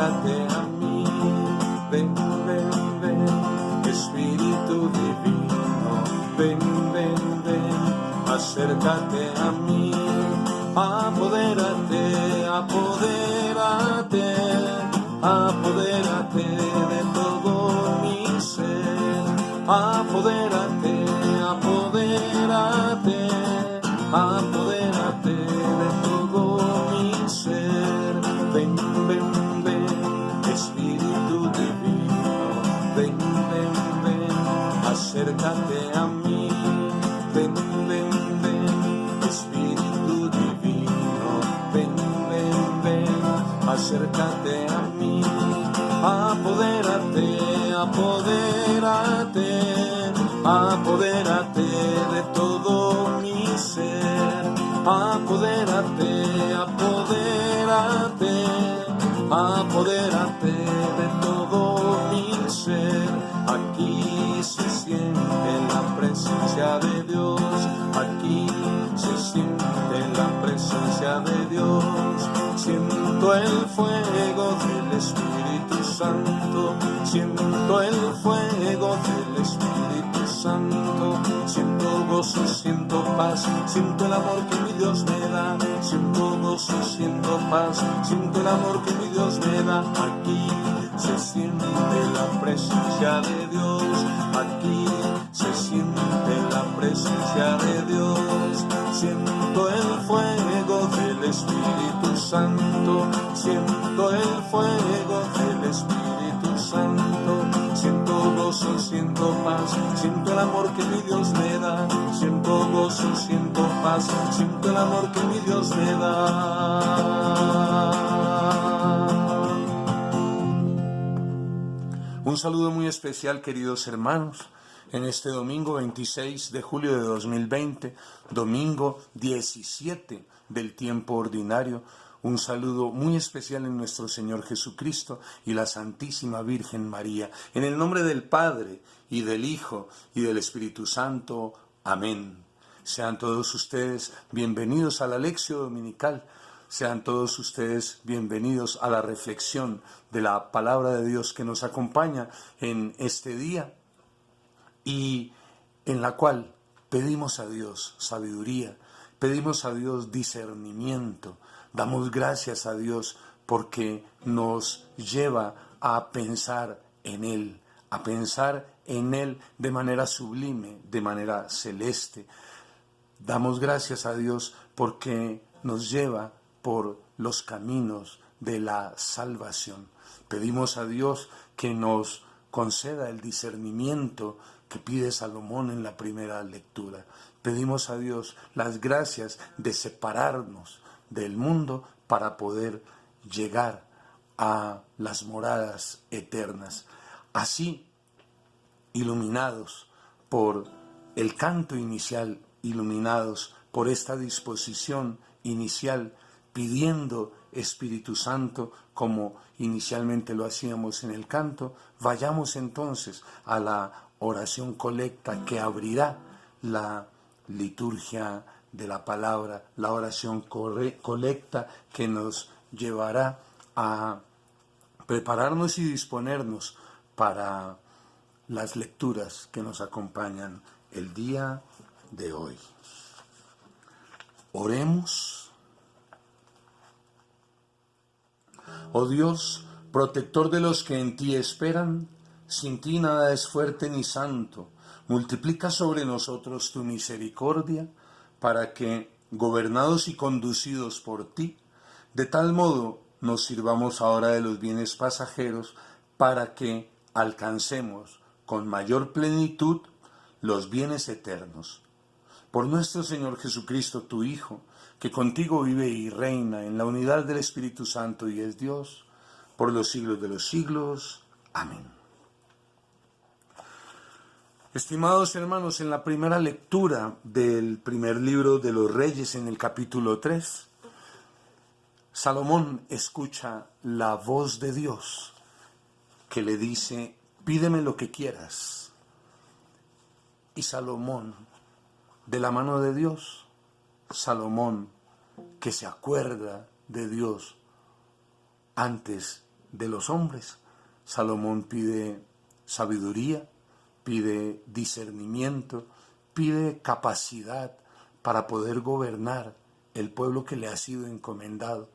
acércate a mí, ven, ven, ven, Espíritu divino, ven, ven, ven, acércate a mí, apodérate, apodérate, apodérate de todo mi ser, apodérate, apodérate, apodérate de todo mi ser, ven, ven, ven, Espíritu divino, ven, ven, ven, acércate a mí, ven, ven, ven, Espíritu divino, ven, ven, ven, acércate a mí, apodérate, apodérate, apodérate de todo mi ser, apodérate, apodérate, apodérate de todo mi ser. Aquí se siente la presencia de Dios, aquí se siente la presencia de Dios, siento el fuego del Espíritu Santo, siento el fuego del Espíritu Santo, siento gozo, siento paz, siento el amor que mi Dios me da, siento gozo, siento paz, siento el amor que mi Dios me da. Aquí se siente la presencia de Dios, aquí se siente la presencia de Dios, siento el fuego del Espíritu Santo, siento el fuego del Espíritu Santo, siento gozo, siento paz, siento el amor que mi Dios me da, siento gozo, siento paz, siento el amor que mi Dios me da. Un saludo muy especial, queridos hermanos, en este domingo 26 de julio de 2020, domingo 17 del tiempo ordinario. Un saludo muy especial en nuestro Señor Jesucristo y la Santísima Virgen María. En el nombre del Padre, y del Hijo, y del Espíritu Santo. Amén. Sean todos ustedes bienvenidos a la Lección Dominical. Sean todos ustedes bienvenidos a la reflexión de la Palabra de Dios que nos acompaña en este día y en la cual pedimos a Dios sabiduría, pedimos a Dios discernimiento, damos gracias a Dios porque nos lleva a pensar en Él, de manera sublime, de manera celeste. Damos gracias a Dios porque nos lleva por los caminos de la salvación. Pedimos a Dios que nos conceda el discernimiento que pide Salomón en la primera lectura. Pedimos a Dios las gracias de separarnos del mundo para poder llegar a las moradas eternas. Así, iluminados por el canto inicial, iluminados por esta disposición inicial, pidiendo Espíritu Santo, como inicialmente lo hacíamos en el canto, vayamos entonces a la oración colecta que abrirá la liturgia de la palabra, la oración colecta que nos llevará a prepararnos y disponernos para las lecturas que nos acompañan el día de hoy. Oremos. Oh Dios, protector de los que en ti esperan, sin ti nada es fuerte ni santo. Multiplica sobre nosotros tu misericordia, para que, gobernados y conducidos por ti, de tal modo nos sirvamos ahora de los bienes pasajeros, para que alcancemos con mayor plenitud los bienes eternos. Por nuestro Señor Jesucristo, tu Hijo, que contigo vive y reina en la unidad del Espíritu Santo y es Dios, por los siglos de los siglos. Amén. Estimados hermanos, en la primera lectura del primer libro de los Reyes, en el capítulo 3, Salomón escucha la voz de Dios que le dice: pídeme lo que quieras. Y Salomón, de la mano de Dios, Salomón, que se acuerda de Dios antes de los hombres. Salomón pide sabiduría, pide discernimiento, pide capacidad para poder gobernar el pueblo que le ha sido encomendado.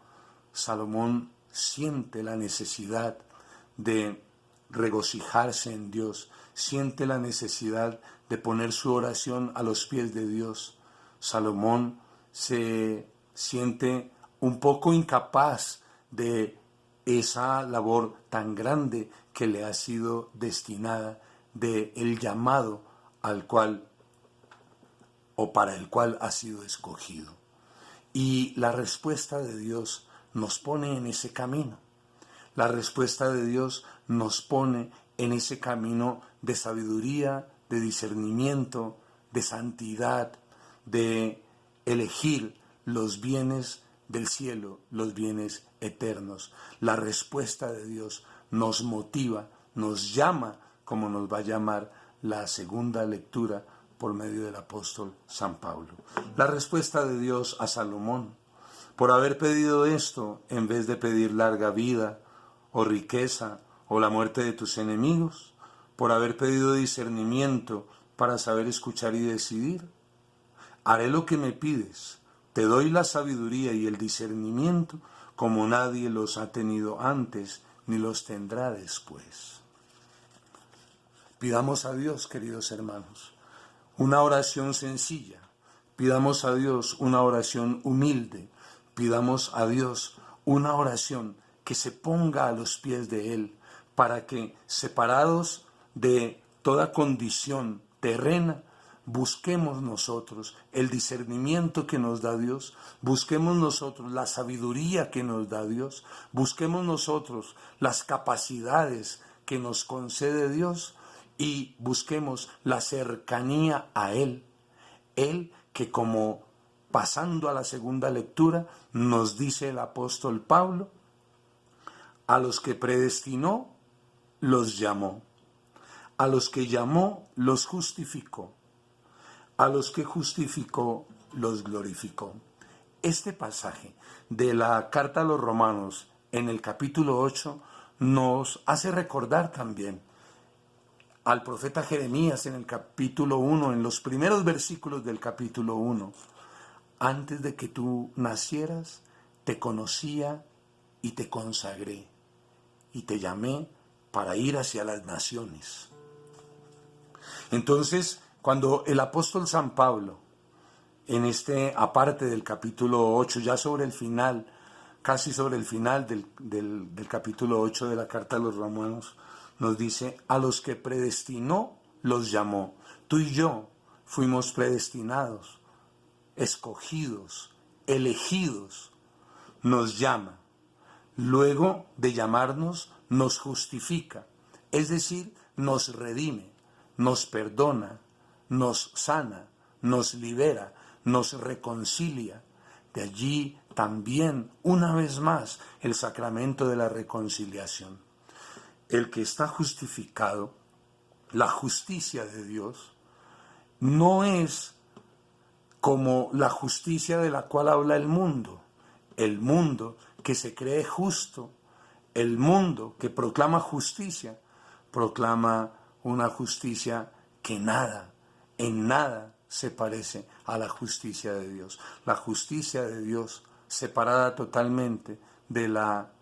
Salomón siente la necesidad de regocijarse en Dios, siente la necesidad de poner su oración a los pies de Dios. Salomón se siente un poco incapaz de esa labor tan grande que le ha sido destinada, de el llamado al cual o para el cual ha sido escogido. Y la respuesta de Dios nos pone en ese camino. La respuesta de Dios nos pone en ese camino de sabiduría, de discernimiento, de santidad, de elegir los bienes del cielo, los bienes eternos. La respuesta de Dios nos motiva, nos llama, como nos va a llamar la segunda lectura por medio del apóstol San Pablo. La respuesta de Dios a Salomón, por haber pedido esto, en vez de pedir larga vida, o riqueza, o la muerte de tus enemigos, por haber pedido discernimiento para saber escuchar y decidir, haré lo que me pides, te doy la sabiduría y el discernimiento como nadie los ha tenido antes, ni los tendrá después. Pidamos a Dios, queridos hermanos, una oración sencilla, pidamos a Dios una oración humilde, pidamos a Dios una oración que se ponga a los pies de Él, para que, separados de toda condición terrena, busquemos nosotros el discernimiento que nos da Dios, busquemos nosotros la sabiduría que nos da Dios, busquemos nosotros las capacidades que nos concede Dios y busquemos la cercanía a Él. Él que, como pasando a la segunda lectura, nos dice el apóstol Pablo, a los que predestinó, los llamó. A los que llamó, los justificó. A los que justificó, los glorificó. Este pasaje de la carta a los Romanos en el capítulo 8 nos hace recordar también al profeta Jeremías en el capítulo 1, en los primeros versículos del capítulo 1. Antes de que tú nacieras, te conocía y te consagré, y te llamé para ir hacia las naciones. Entonces, cuando el apóstol San Pablo, en aparte del capítulo 8, ya sobre el final, casi sobre el final del capítulo 8 de la carta a los Romanos, nos dice, a los que predestinó, los llamó. Tú y yo fuimos predestinados, escogidos, elegidos, nos llama. Luego de llamarnos, nos justifica, es decir, nos redime, nos perdona, nos sana, nos libera, nos reconcilia. De allí también, una vez más, el sacramento de la reconciliación. El que está justificado, la justicia de Dios, no es como la justicia de la cual habla el mundo que se cree justo, el mundo que proclama justicia, proclama una justicia que en nada se parece a la justicia de Dios. La justicia de Dios, separada totalmente de la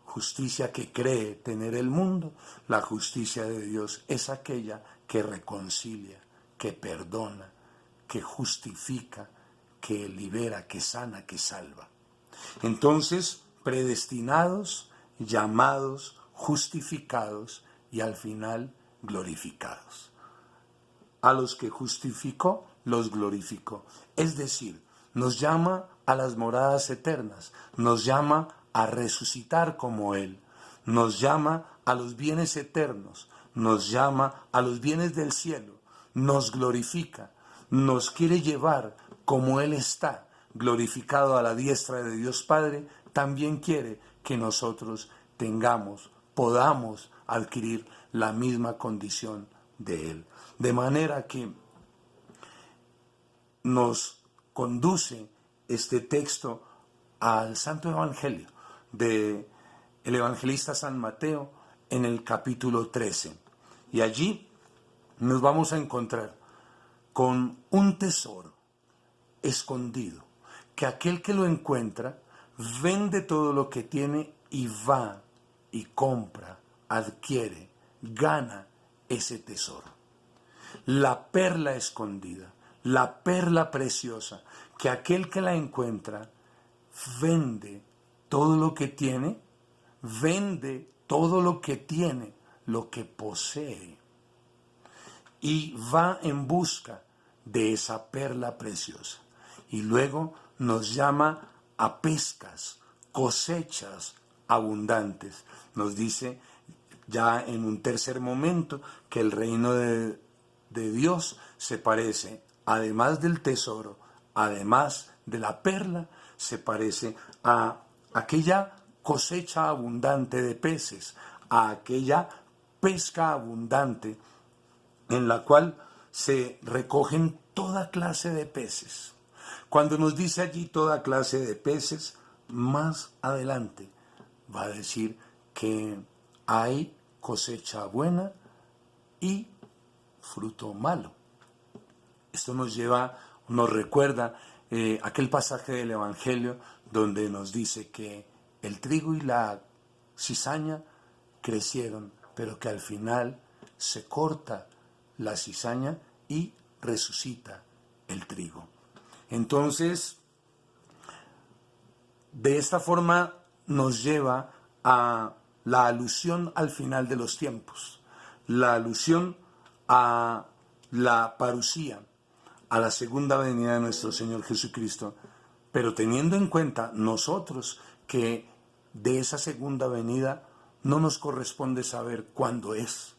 justicia que cree tener el mundo, la justicia de Dios es aquella que reconcilia, que perdona, que justifica, que libera, que sana, que salva. Entonces, predestinados, llamados, justificados y al final glorificados. A los que justificó, los glorificó. Es decir, nos llama a las moradas eternas, nos llama a resucitar como Él, nos llama a los bienes eternos, nos llama a los bienes del cielo, nos glorifica, nos quiere llevar como Él está, glorificado a la diestra de Dios Padre, también quiere que nosotros podamos adquirir la misma condición de Él. De manera que nos conduce este texto al Santo Evangelio de el evangelista San Mateo en el capítulo 13. Y allí nos vamos a encontrar con un tesoro escondido, que aquel que lo encuentra vende todo lo que tiene y va y compra, adquiere, gana ese tesoro. La perla escondida, la perla preciosa, que aquel que la encuentra vende todo lo que tiene, vende todo lo que tiene, lo que posee, y va en busca de esa perla preciosa. Y luego nos llama a pescas, cosechas abundantes. Nos dice ya en un tercer momento que el reino de Dios se parece, además del tesoro, además de la perla, se parece a aquella cosecha abundante de peces, a aquella pesca abundante en la cual se recogen toda clase de peces. Cuando nos dice allí toda clase de peces, más adelante va a decir que hay cosecha buena y fruto malo. Esto nos recuerda aquel pasaje del Evangelio donde nos dice que el trigo y la cizaña crecieron, pero que al final se corta la cizaña y resucita el trigo. Entonces, de esta forma nos lleva a la alusión al final de los tiempos, la alusión a la parusía, a la segunda venida de nuestro Señor Jesucristo, pero teniendo en cuenta nosotros que de esa segunda venida no nos corresponde saber cuándo es.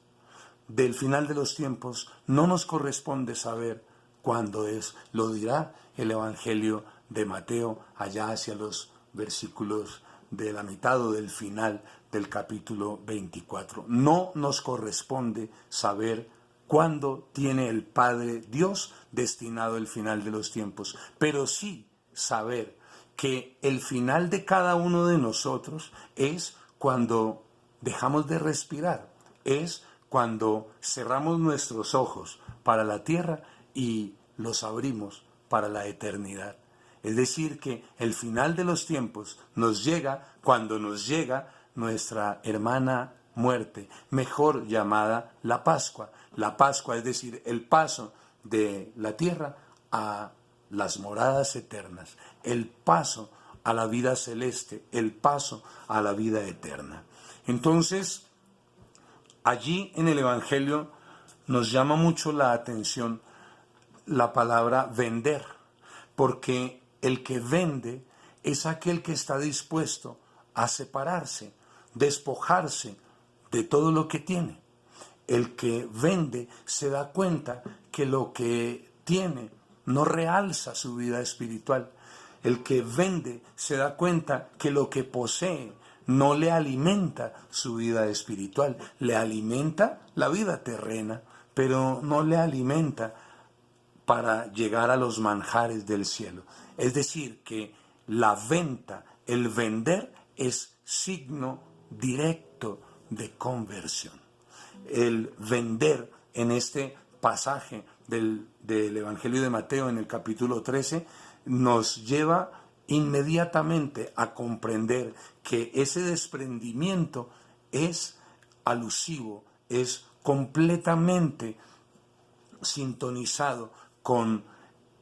Del final de los tiempos no nos corresponde saber cuándo es. Lo dirá el Evangelio de Mateo allá hacia los versículos de la mitad o del final del capítulo 24. No nos corresponde saber cuándo tiene el Padre Dios destinado el final de los tiempos, pero sí saber que el final de cada uno de nosotros es cuando dejamos de respirar, es cuando cerramos nuestros ojos para la tierra y los abrimos para la eternidad. Es decir, que el final de los tiempos nos llega cuando nos llega nuestra hermana muerte, mejor llamada la Pascua. La Pascua, es decir, el paso de la tierra a las moradas eternas, el paso a la vida celeste, el paso a la vida eterna. Entonces, allí en el Evangelio nos llama mucho la atención la palabra vender, porque el que vende es aquel que está dispuesto a separarse, despojarse de todo lo que tiene. El que vende se da cuenta que lo que tiene no realza su vida espiritual. El que vende se da cuenta que lo que posee no le alimenta su vida espiritual, le alimenta la vida terrena, pero no le alimenta para llegar a los manjares del cielo. Es decir, que la venta, el vender, es signo directo de conversión. El vender en este pasaje del Evangelio de Mateo en el capítulo 13 nos lleva inmediatamente a comprender que ese desprendimiento es alusivo, es completamente sintonizado con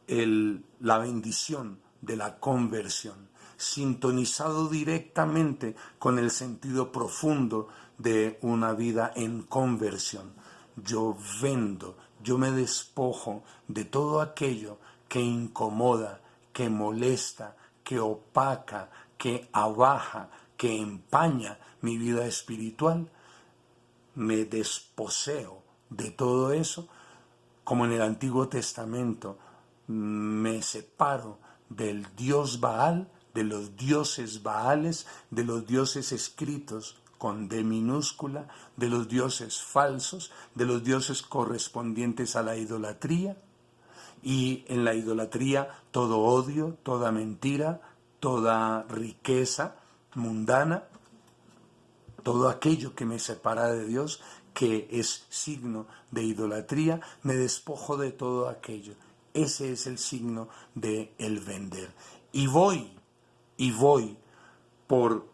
la bendición de la conversión, sintonizado directamente con el sentido profundo de una vida en conversión. Yo vendo, yo me despojo de todo aquello que incomoda, que molesta, que opaca, que abaja, que empaña mi vida espiritual. Me desposeo de todo eso, como en el Antiguo Testamento. Me separo del dios Baal, de los dioses Baales, de los dioses escritos con D minúscula, de los dioses falsos, de los dioses correspondientes a la idolatría. Y en la idolatría todo odio, toda mentira, toda riqueza mundana todo aquello que me separa de Dios, que es signo de idolatría, me despojo de todo aquello. Ese es el signo de el vender. Y voy por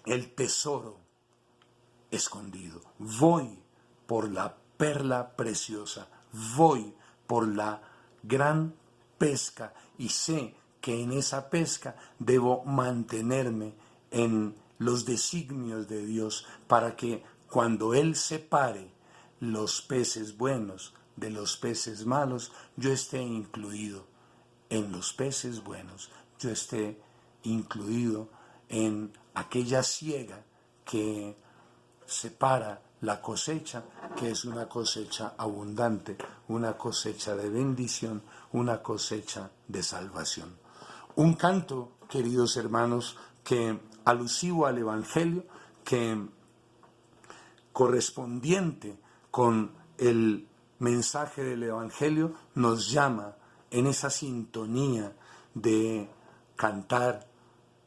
el tesoro escondido. Voy por la perla preciosa. Voy por la gran pesca y sé que en esa pesca debo mantenerme en los designios de Dios para que cuando Él separe los peces buenos de los peces malos, yo esté incluido en los peces buenos, yo esté incluido en aquella siega que separa la cosecha, que es una cosecha abundante, una cosecha de bendición, una cosecha de salvación. Un canto, queridos hermanos, que alusivo al Evangelio, que correspondiente con el mensaje del Evangelio, nos llama en esa sintonía de cantar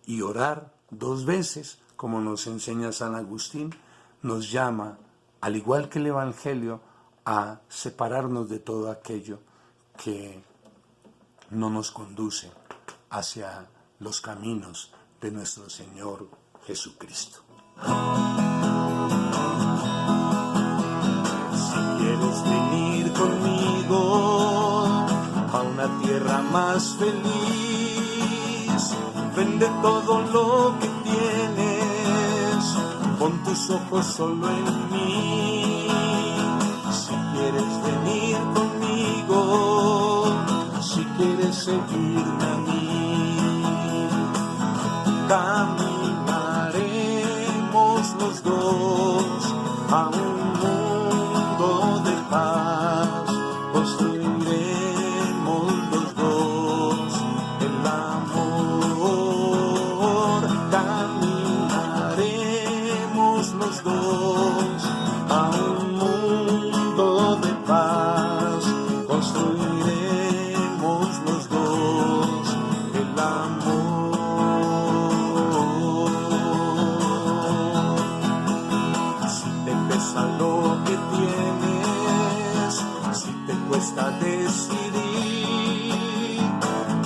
y orar 2 veces, como nos enseña San Agustín, nos llama, al igual que el Evangelio, a separarnos de todo aquello que no nos conduce hacia los caminos de nuestro Señor Jesucristo. Si quieres venir conmigo a una tierra más feliz, vende todo lo que tienes, pon tus ojos solo en mí. Si quieres venir conmigo, si quieres seguirme a mí, caminaremos los dos a un mundo de paz, construiremos los dos el amor, caminaremos los dos a un mundo de paz, construiremos los dos el amor. Si te pesa lo que tienes, si te cuesta decidir,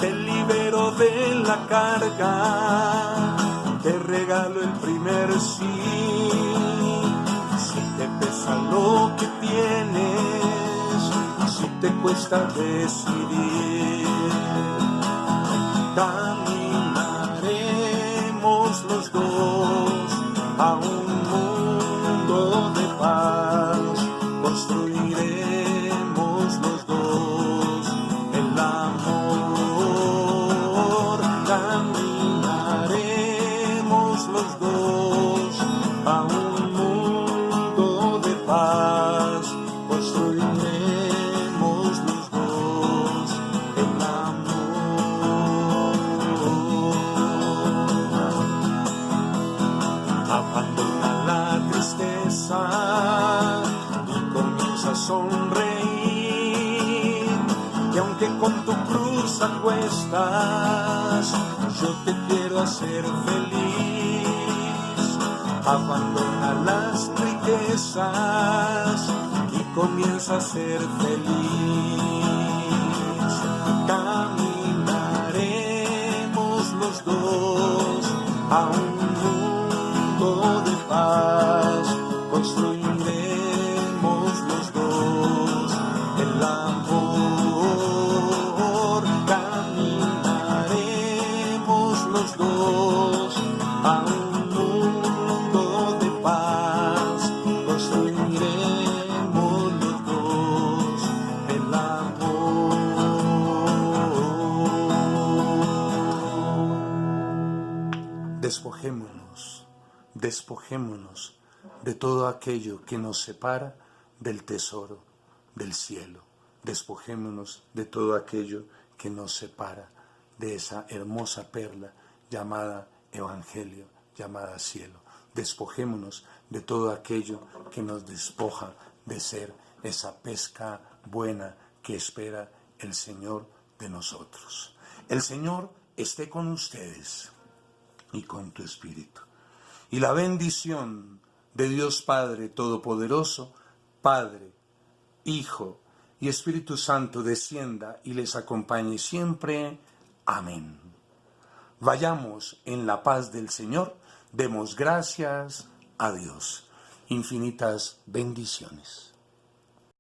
te libero de la carga, te regalo el primer sí. Si te pesa lo que tienes, si te cuesta decidir, caminaremos los dos a un mundo de paz, construiremos los dos el amor, caminaremos los dos a un mundo de paz, construiremos los dos el amor. Abandona la tristeza y comienza a sonreír, y aunque con tu cruz a cuestas, yo te quiero hacer feliz. Abandona las riquezas y comienza a ser feliz. Caminaremos los dos a un mundo de paz, construiremos los dos el amor, caminaremos los dos a un mundo de paz, construiremos los dos el amor. Despojémonos de todo aquello que nos separa del tesoro del cielo. Despojémonos de todo aquello que nos separa de esa hermosa perla llamada Evangelio, llamada cielo. Despojémonos de todo aquello que nos despoja de ser esa pesca buena que espera el Señor de nosotros. El Señor esté con ustedes y con tu espíritu. y la bendición de Dios Padre Todopoderoso, Padre, Hijo y Espíritu Santo descienda y les acompañe siempre. Amén. Vayamos en la paz del Señor, demos gracias a Dios. Infinitas bendiciones.